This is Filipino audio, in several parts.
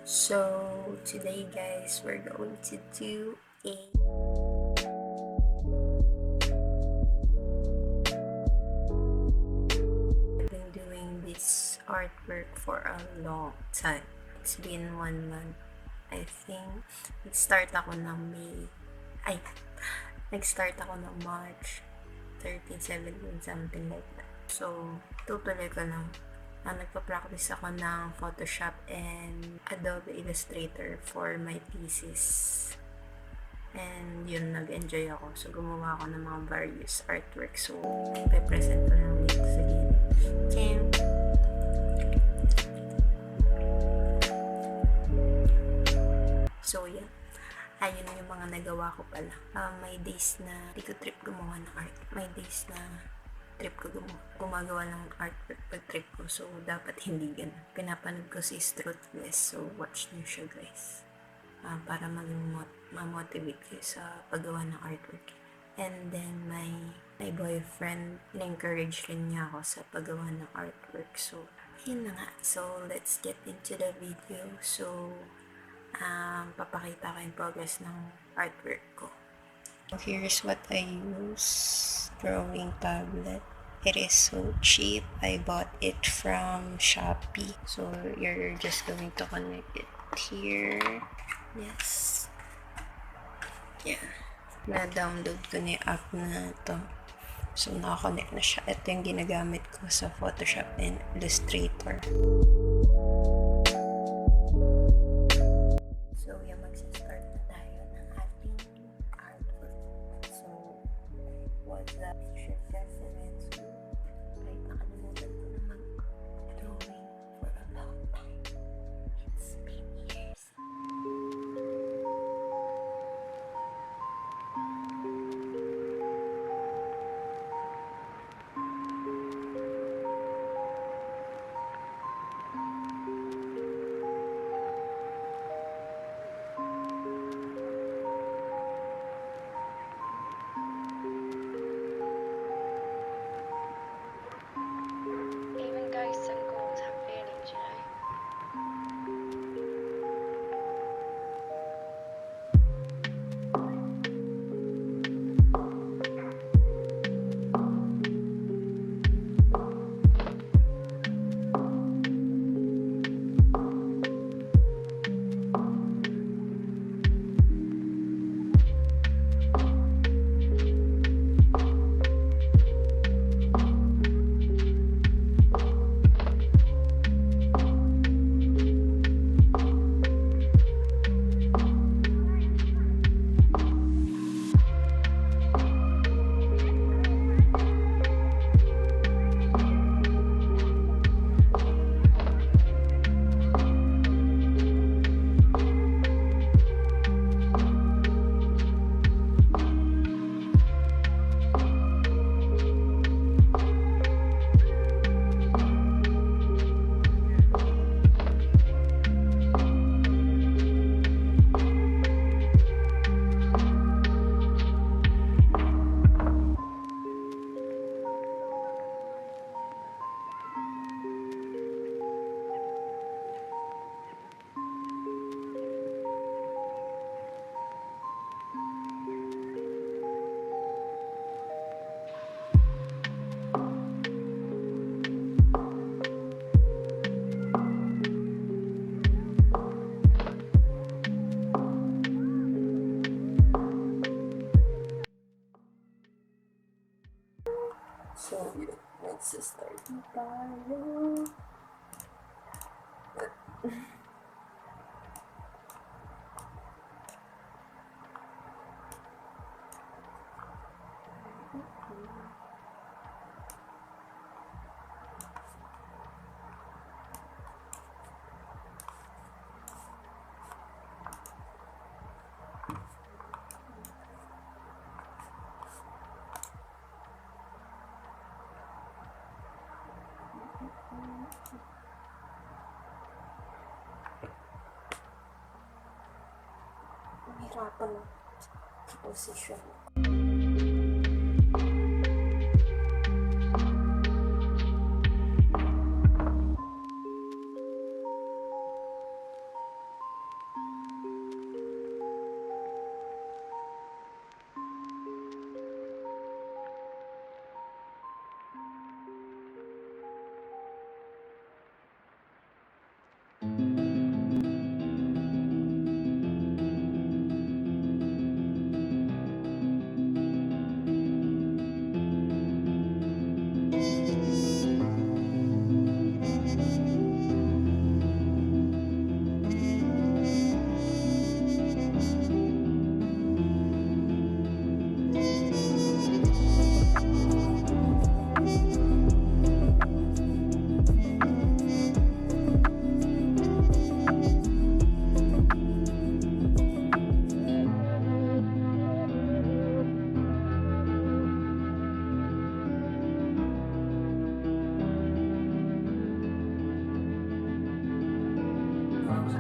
So today guys, we're going to do I've been doing this artwork for a long time. It's been 1 month. I think nag-start ako ng March 13, 17, something like that. So, tutuloy ko lang. Nagpa-practice ako ng Photoshop and Adobe Illustrator for my thesis. And yun, nag-enjoy ako. So, gumawa ako ng mga various artwork. So, ipe-present ko lang dito sa gilid. Okay. So, yeah. Ayun yung mga nagawa ko pala. May days na di ko trip gumawa ng art. May days na trip ko gumagawa ng artwork pag trip ko. So, dapat hindi ganun. Pinapanood ko si Truthless. So, watch niyo siya guys. Para maging ma-motivate kayo sa paggawa ng artwork. And then, my boyfriend, in-encourage rin niya ako sa paggawa ng artwork. So, yun na nga. So, let's get into the video. So, papakita ko yung progress ng artwork ko. So, here's what I use. Drawing tablet. It is so cheap. I bought it from Shoppe. So, you're just going to connect it here. Yes. Yeah. Na-download ko na yung app na ito. So, nakakonect na siya. Ito yung ginagamit ko sa Photoshop and Illustrator. So, yung magsistart na tayo ng ating artwork. So, what's up? Should reference to kahit nakalimutan ko na mag-drawing for a long time. It's been years. Even ghosts and ghouls have feelings, you know. So, yun. Magsistart na tayo. Mahirapan sa position.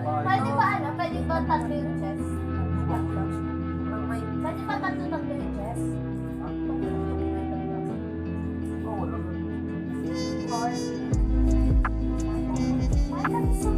Pwede ba ano? Pwede ba tatlo yung chess? Tatlo. May Pwede ba tatlo yung chess? Or... Parang so...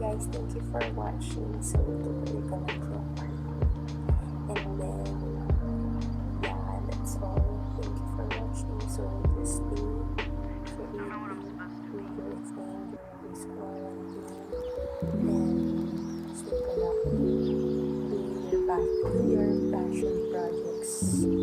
guys, thank you for watching. So, tutuloy ko lang yung part. And then, yeah, that's all. Thank you for watching. So, just stay creative with your thing during this quarantine. Do your passion projects.